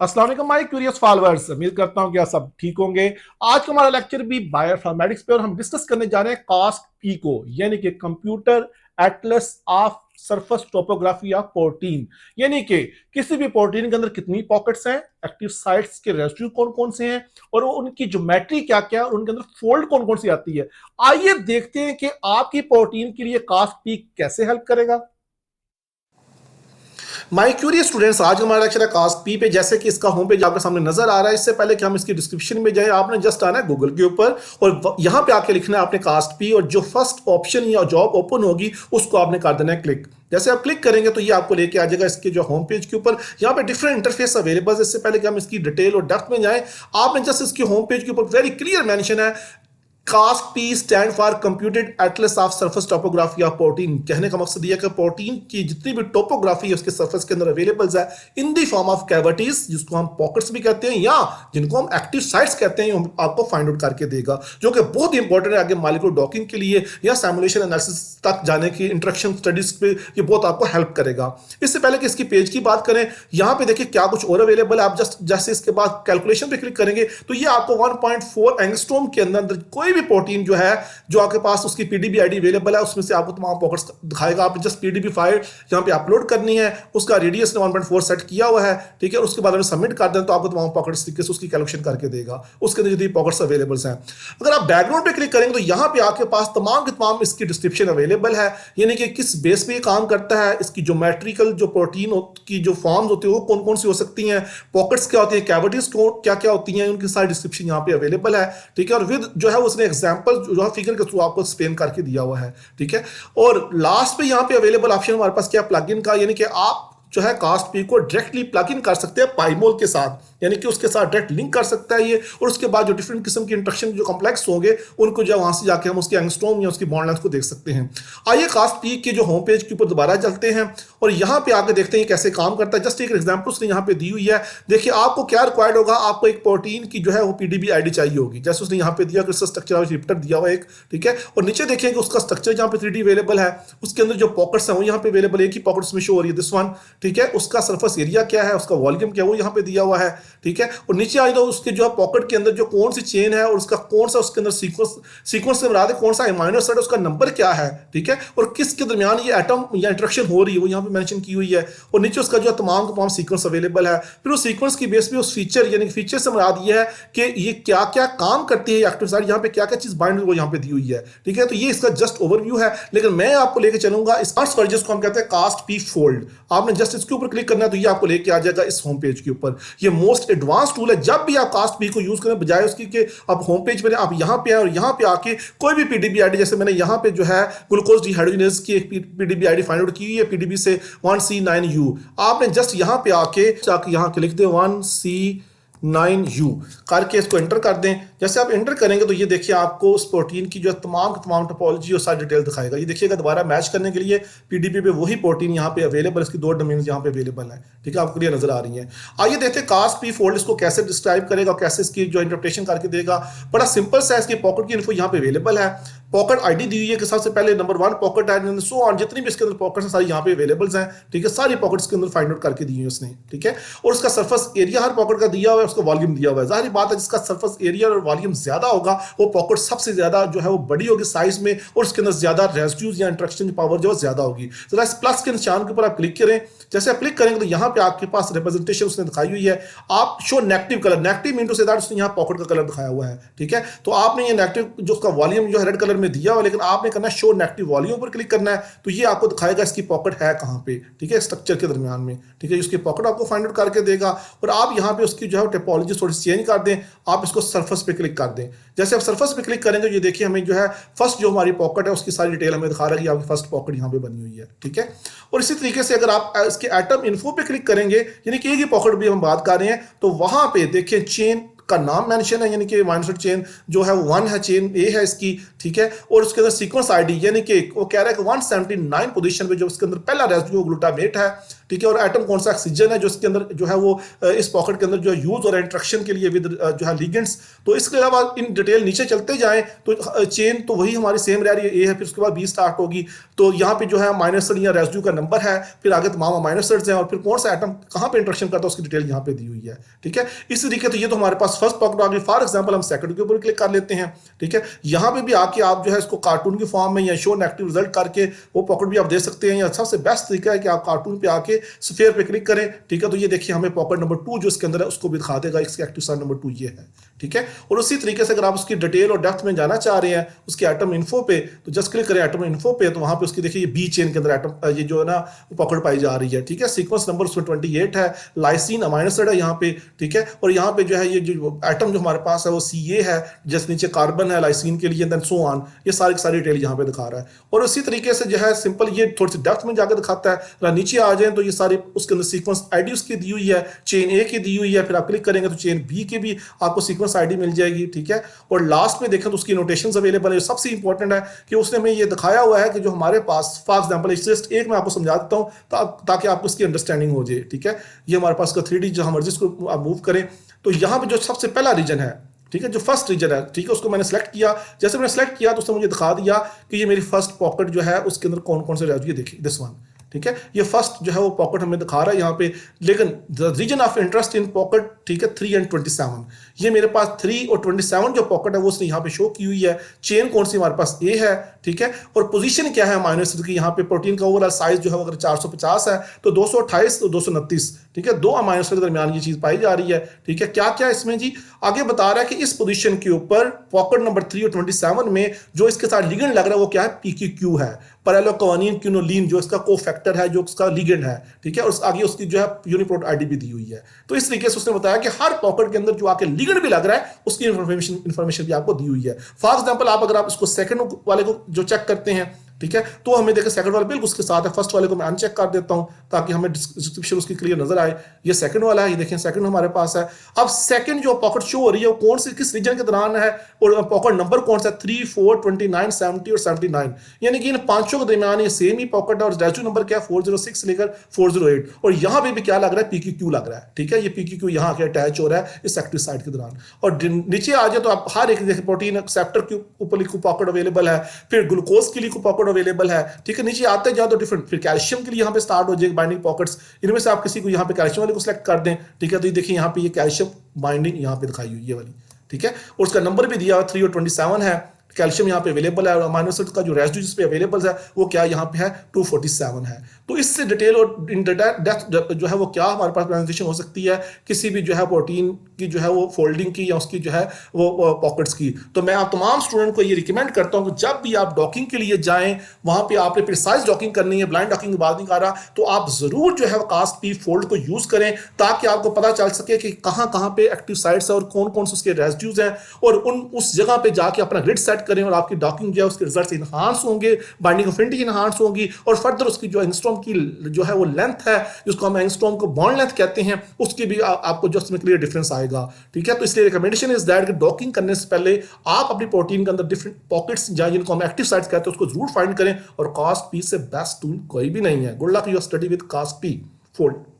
अस्सलाम वालेकुम my curious followers, उम्मीद करता हूं कि आप सब ठीक होंगे। आज का हमारा लेक्चर भी बायोइन्फॉर्मेटिक्स पे और हम डिस्कस करने जा रहे हैं कास्ट पी को, यानी कि computer Atlas of surface topography of protein. यानी कि किसी भी प्रोटीन के अंदर कितनी पॉकेट्स हैं, एक्टिव साइट्स के रेसिड्यू कौन कौन से हैं और उनकी ज्योमेट्री क्या क्या है और उनके अंदर फोल्ड कौन कौन सी आती है। आइए देखते हैं कि आपकी प्रोटीन के लिए कास्ट पी कैसे हेल्प करेगा। माय क्यूरियस स्टूडेंट्स, आज हमारा लेक्चर है कास्ट पी पे। जैसे कि इसका होम पेज आपके सामने नजर आ रहा है, इससे पहले कि हम इसकी डिस्क्रिप्शन में जाएं, आपने जस्ट आना है गूगल के ऊपर और यहां पे आके लिखना है आपने कास्ट पी, और जो फर्स्ट ऑप्शन या जॉब ओपन होगी उसको आपने कर देना है क्लिक। जैसे आप क्लिक करेंगे तो ये आपको लेके आ जाएगा इसके जो होम पेज के ऊपर। यहाँ पे डिफरेंट इंटरफेस अवेलेबल है। इससे पहले कि हम इसकी डिटेल और डेप्थ में जाएं, आपने जस्ट इसके होम पेज के ऊपर वेरी क्लियर मेंशन है CAST P stand for computed atlas of surface topography of protein. कहने का मकसद यह है कि प्रोटीन की जितनी भी टोपोग्राफी है उसके सरफेस के अंदर अवेलेबल है इन दी फॉर्म ऑफ कैविटीज, जिसको हम पॉकेट्स भी कहते हैं या जिनको हम एक्टिव साइट्स कहते हैं, हम आपको फाइंड आउट करके देगा, जो कि बहुत इंपॉर्टेंट है आगे मॉलिक्यूलर डॉकिंग के लिए या सिमुलेशन एनालिसिस तक जाने की, इंटरेक्शन स्टडीज पे ये बहुत आपको हेल्प करेगा। इससे पहले कि इसकी पेज की बात करें, यहाँ पे देखिए क्या कुछ और अवेलेबल है। आप जस्ट जैसे इसके बाद कैलकुलेशन पे क्लिक करेंगे तो ये आपको 1.4 एंगस्ट्रॉम के अंदर कोई भी प्रोटीन जो है, जो आपके पास उसकी पीडीबी आईडी अवेलेबल है, उसमें से आपको तमाम पॉकेट्स दिखाएगा। आप जस्ट पीडीबी फाइल यहां पे अपलोड करनी है, उसका रेडियस ने 1.4 सेट किया हुआ है, ठीक है। उसके बाद में सबमिट कर दें तो आपको तमाम पॉकेट्स तरीके से उसकी कैलकुलेशन करके देगा, उसके अंदर जितनी पॉकेट्स अवेलेबल हैं। अगर आप बैकग्राउंड पे क्लिक करेंगे तो यहां पे आपके पास तमाम के तमाम इसकी डिस्क्रिप्शन अवेलेबल है, यानी कि किस बेस पे काम करता है, इसकी ज्योमेट्रिकल जो प्रोटीन की जो फॉर्म्स होती है वो कौन कौन सी हो सकती हैं, पॉकेट्स क्या होती है, कैविटीज क्या क्या होती हैं, उनकी सारी डिस्क्रिप्शन यहाँ पे अवेलेबल है, ठीक है। और विद जो है उसने एग्जाम्पल जो है फिगर के थ्रू आपको एक्सप्लेन करके दिया हुआ है, ठीक है। और लास्ट पे यहाँ पे अवेलेबल ऑप्शन हमारे पास क्या, प्लगइन का, यानी कि आप जो है कास्ट पी को डायरेक्टली प्लग इन कर सकते हैं पाइमोल के साथ, यानी कि उसके साथ डायरेक्ट लिंक कर सकता है ये, और उसके बाद जो डिफरेंट किस्म की इंटरेक्शन जो कॉम्प्लेक्स होंगे उनको जो वहां से जाके हम उसके एंगस्ट्रॉम या उसकी बॉन्ड लेंथ को देख सकते हैं। आइए कास्ट पी के जो होम पेज के ऊपर दोबारा चलते हैं और यहाँ पे आके देखते हैं कैसे काम करता है। जस्ट एक एग्जाम्पल उसने यहाँ पे दी हुई है। देखिए आपको क्या रिक्वायर्ड होगा, आपको एक प्रोटीन की जो है वो पीडीबी आईडी चाहिए होगी, जैसे उसने यहाँ पे दिया कि स्ट्रक्चर रिप्टर दिया हुआ एक, ठीक है। और नीचे देखिए कि उसका स्ट्रक्चर यहाँ पे 3D अवेलेबल है, उसके अंदर जो पॉकेट्स हैं वो यहाँ पे अवेलेबल, एक ही पॉकेट्स में शो हो रही है, दिस वन, ठीक है। उसका सरफेस एरिया क्या है, उसका वॉल्यूम क्या है वो यहाँ पे दिया हुआ है, ठीक है। और नीचे आ जाओ उसके जो पॉकेट के अंदर जो कौन सी चेन है और उसका कौन सा उसके अंदर सीक्वेंस से मुराद है, कौन सा अमीनो एसिड उसका नंबर क्या है, ठीक है। और किसके दरमियान ये एटम या इंटरेक्शन हो रही है वो यहाँ पे मेंशन की हुई है। और नीचे उसका जो तमाम सीक्वेंस अवेलेबल है। फिर उस सीक्वेंस की बेस पे उस फीचर, यानी फीचर से मुराद ये है कि ये क्या क्या काम करती है एक्टिव साइट, यहाँ पे क्या क्या चीज बाइंड वो यहाँ पे दी हुई है, ठीक है। तो ये इसका जस्ट ओवरव्यू है, लेकिन मैं आपको लेके चलूंगा इस जिसको हम कहते हैं कास्ट पी फोल्ड। आपने जस्ट इसके ऊपर क्लिक करना है तो ये आपको लेके आ जाएगा इस होम पेज के ऊपर। ये मोस्ट एडवांस टूल है। जब भी आप कास्ट पी को यूज करें, बजाय उसकी कि आप होम पेज पर आप यहाँ पे आए और यहाँ पे आके कोई भी पीडीबी आईडी, जैसे मैंने यहाँ पे जो है ग्लूकोज डिहाइड्रोजिनेज की एक पीडीबी आईडी फाइंड आउट की हुई है, पीडीबी से 1C9U। आपने जस्ट यहाँ पे आके यहाँ के लिख दे 1C9U करके इसको एंटर कर दें। जैसे आप एंटर करेंगे तो ये देखिए आपको उस प्रोटीन की जो तमाम टोपोलॉजी और सारी डिटेल दिखाएगा। ये देखिएगा दोबारा मैच करने के लिए पीडीबी पे वही प्रोटीन यहाँ पे अवेलेबल, इसकी 2 डोमेन्स यहाँ पे अवेलेबल है, ठीक है, आपको क्लियर नजर आ रही है। आइए देखते हैं कास्ट पी फोल्ड इसको कैसे डिस्क्राइब करेगा, कैसे इसकी जो इंटरप्रिटेशन करके देगा। बड़ा सिंपल सा है, इसकी पॉकेट की इन्फो यहाँ पे अवेलेबल है, पॉकेट आईडी दी हुई है कि सबसे पहले number 1 pocket ID, so on जितनी भी इसके अंदर पॉकेट्स हैं सारी यहाँ पे अवेलेबल हैं, ठीक है। सारी पॉकेट्स के अंदर फाइंड आउट करके दी है उसने, ठीक है। और उसका सरफेस एरिया हर पॉकेट का दिया हुआ है, उसका वॉल्यूम दिया हुआ है। जाहिर बात है जिसका सरफेस एरिया और वॉल्यूम ज्यादा होगा वो पॉकेट सबसे ज्यादा जो है वो बड़ी होगी साइज में, और उसके अंदर ज्यादा रेसिड्यूज या इंटरेक्शन पावर जो है ज्यादा होगी। जरा इस प्लस के निशान के ऊपर आप क्लिक करें। जैसे आप क्लिक करेंगे तो यहाँ पे आपके पास रिप्रेजेंटेशन उसने दिखाई हुई है। आप show negative colour, negative mean to say that उसने यहाँ पॉकेट का कलर दिखाया हुआ है, ठीक है। तो आपने ये नेगेटिव जो उसका वॉल्यूम जो है रेड कलर में दिया हुआ है, लेकिन आपने करना है शो नेगेटिव वॉल्यूम पर क्लिक करना है तो ये आपको दिखाएगा इसकी पॉकेट है कहां पे, ठीक है, स्ट्रक्चर के दरमियान में, ठीक है। उसकी पॉकेट आपको फाइंड आउट करके देगा। और आप यहाँ पे उसकी जो है टोपोलॉजी थोड़ी सी चेंज कर दें, आप इसको सरफेस पे क्लिक कर दें। जैसे आप सरफेस पे क्लिक करेंगे ये देखिए हमें जो है फर्स्ट जो हमारी पॉकेट है उसकी सारी डिटेल हमें दिखा रहा है कि आपकी फर्स्ट पॉकेट यहाँ पे बनी हुई है, ठीक है। और इसी तरीके से अगर आप इसके एटम इन्फो पे क्लिक करेंगे, यानी कि एक ही पॉकेट भी हम बात कर रहे हैं, तो वहां पे देखिए चेन का नाम मेंशन है, यानी कि अमीनो चेन जो है वो 1 है, चेन ए है इसकी, ठीक है। और उसके अंदर सीक्वेंस आईडी यानी कि वो कह रहा है कि 179 पोजीशन पे जो उसके अंदर पहला रेसिड्यू ग्लूटामेट है, ठीक है। और एटम कौन सा ऑक्सीजन है जो इसके अंदर जो है वो इस पॉकेट के अंदर जो यूज और इंट्रैक्शन के लिए विद जो है लिगेंड्स। तो इसके अलावा इन डिटेल नीचे चलते जाएं तो चेन तो वही हमारी सेम रह रही है, ए है, फिर उसके बाद बी स्टार्ट होगी। तो यहाँ पे जो है अमीनो एसिड या रेसिड्यू का नंबर है, फिर आगे तमाम अमीनो एसिड्स हैं और फिर कौन सा एटम कहाँ पे इंट्रैक्शन करता है उसकी डिटेल यहाँ पे दी हुई है, ठीक है। इस तरीके तो ये तो हमारे पास फर्स्ट पॉकेट आ गई। फॉर एग्जाम्पल हम सेकंड के ऊपर क्लिक कर लेते हैं, ठीक है। यहाँ पे भी आके आप जो है इसको कार्टून की फॉर्म में या शो नेगेटिव रिजल्ट करके वो पॉकेट भी आप दे सकते हैं, या सबसे बेस्ट तरीका है कि आप कार्टून पे आके स्फीयर पे क्लिक करें, ठीक है। तो ये देखिए हमें पॉकेट नंबर 2 जो इसके अंदर है उसको भी दिखा देगा, इसके एक्टिव साइट नंबर 2 ये है, ठीक है। और उसी तरीके से अगर आप उसकी डिटेल और डेप्थ में जाना चाह रहे हैं उसके एटम इन्फो पे, तो जस्ट क्लिक करें एटम इन्फो पे, तो वहां पे उसकी देखिए बी चेन के अंदर एटम ये जो है ना पॉकेट पाई जा रही है, ठीक है। सीक्वेंस नंबर उसमें 28 है, लाइसिन अमीनो एसिड है यहाँ पे, ठीक है। और यहाँ पे जो है ये जो एटम जो हमारे पास है वो CA है, जैसे नीचे कार्बन है लाइसिन के लिए, देन सो ऑन, ये सारी की सारी डिटेल यहाँ पे दिखा रहा है। और उसी तरीके से जो है सिंपल ये थोड़ी सी डेप्थ में जाकर दिखाता है। नीचे आ जाए तो ये सारी उसके अंदर सीक्वेंस आईडी उसकी दी हुई है, चेन ए की दी हुई है, फिर आप क्लिक करेंगे तो चेन बी की भी आपको सीक्वेंस आईडी मिल जाएगी, ठीक है। और लास्ट में देखें तो उसकी नोटेशंस अवेलेबल है। सबसे इंपॉर्टेंट है कि उसने हमें ये दिखाया हुआ है कि जो हमारे पास फॉर एग्जांपल जस्ट एक मैं आपको समझा देता हूं ताकि आपको इसकी अंडरस्टैंडिंग हो जाए, ठीक है। ये हमारे पास का 3D जहां मर्जी इसको आप मूव करें, तो यहाँ पे जो सबसे पहला रीजन है, ठीक है, जो फर्स्ट रीजन है, ठीक है, उसको मैंने सेलेक्ट किया। जैसे मैंने सेलेक्ट किया तो उसने मुझे दिखा दिया कि ये मेरी फर्स्ट पॉकेट जो है उसके अंदर कौन कौन से रेसिड्यू, देखिए दिस वन, ठीक है। ये फर्स्ट जो है वो पॉकेट हमें दिखा रहा है यहाँ पे। लेकिन the region of interest in pocket, ठीक है, 3 and 27, ये मेरे पास 3 और 27 जो पॉकेट है वो उसने यहाँ पे शो की हुई है। चेन कौन सी हमारे पास ए है, ठीक है। और पोजीशन क्या है अमीनो एसिड की, यहाँ पे प्रोटीन का ओवरऑल साइज जो है अगर 450 है तो 228 तो 229, ठीक है। दो अमीनो एसिड के दरमियान ये चीज पाई जा रही है, ठीक है। क्या क्या इसमें जी आगे बता रहा है कि इस पोजीशन के ऊपर पॉकेट नंबर 3 और 27 में जो इसके साथ लिगेंड लग रहा है वो क्या है, PQQ है, पैरेललोक्वानिन क्विनोलिन, जो इसका कोफैक्टर है, जो इसका लिगेंड है, ठीक है। और आगे उसकी जो है यूनिप्रोट आईडी भी दी हुई है। तो इस तरीके से उसने बताया कि हर पॉकेट के अंदर जो आके लिगेंड भी लग रहा है उसकी इंफॉर्मेशन भी आपको दी हुई है। फॉर एग्जांपल आप अगर आप इसको सेकंड वाले को जो चेक करते हैं, ठीक है, तो हमें देखें सेकंड वाला बिल्कुल उसके साथ है। फर्स्ट वाले को मैं अनचेक कर देता हूं ताकि हमें डिस्क्रिप्शन उसकी क्लियर नजर आए। ये सेकंड वाला है, ये देखें सेकंड हमारे पास है। अब सेकंड जो पॉकेट शो हो रही है वो कौन सी किस रीजन के दौरान है और पॉकेट नंबर कौन सा, 3, 4, 29, 70 और 79, यानी कि इन पांचों के दरमियान ये सेम ही पॉकेट है। और रेसिड्यू नंबर क्या है, 406 लेकर 408। और यहां पे भी क्या लग रहा है, PQQ लग रहा है, ठीक है। ये PQQ यहां आके अटैच हो रहा है इस एक्टिव साइट के दौरान। और नीचे आ जाए तो आप हर एक देखें प्रोटीन एक्सेप्टर के ऊपर लिखो पॉकेट अवेलेबल है, फिर ग्लूकोज के लिए पॉकेट अवेलेबल है, ठीक है। नीचे आते जाओ तो डिफरेंट, फिर कैल्शियम के लिए यहाँ पे स्टार्ट हो जाएगी बाइंडिंग पॉकेट्स। इनमें से आप किसी को यहाँ पे कैल्शियम वाले को सिलेक्ट कर दें, ठीक है। तो ये देखिए यहाँ पे ये कैल्शियम बाइंडिंग यहाँ पे दिखाई हुई ये वाली, ठीक है। और उसका नंबर भी दिया हुआ 3 और 27 है। कैल्शियम यहाँ पे अवेलेबल है और अमीनो एसिड का जो रेसिड्यू जिस पे अवेलेबल है वो क्या यहाँ पे है, 247 है। तो इससे डिटेल और इन डेप्थ जो है वो क्या हमारे पास प्रेजेंटेशन हो सकती है किसी भी जो है प्रोटीन की जो है वो फोल्डिंग की या उसकी जो है वो पॉकेट्स की। तो मैं आप तमाम स्टूडेंट को ये रिकमेंड करता हूँ कि जब भी आप डॉकिंग के लिए जाएं वहां पे आपने प्रिसाइज डॉकिंग करनी है, ब्लाइंड डॉकिंग की बात नहीं कर रहा, तो आप जरूर जो है कास्ट पी फोल्ड को यूज करें ताकि आपको पता चल सके कि कहाँ कहाँ पे एक्टिव साइट्स है और कौन कौन से उसके रेसिड्यूज हैं, और उस जगह पे जाके अपना ग्रिड सेट करें और आपकी डॉकिंग जो है उसके रिजल्ट इनहांस होंगे, बाइंडिंग अफिनिटी इनहांस होगी, और फर्दर उसकी जो एंगस्ट्रॉम की जो है वो लेंथ है जिसको हम एंगस्ट्रॉम को बॉन्ड लेंथ कहते हैं उसकी भी आपको जो उसमें क्लियर डिफरेंस आएगा, ठीक है। तो इसलिए रिकमेंडेशन इज दैट कि डॉकिंग करने से पहले आप अपनी प्रोटीन के अंदर डिफरेंट पॉकेट्स या जिनको हम एक्टिव साइट्स कहते हैं उसको जरूर फाइंड करें, और कास्ट पी से बेस्ट टूल कोई भी नहीं है। Good luck your study with CAST P fold.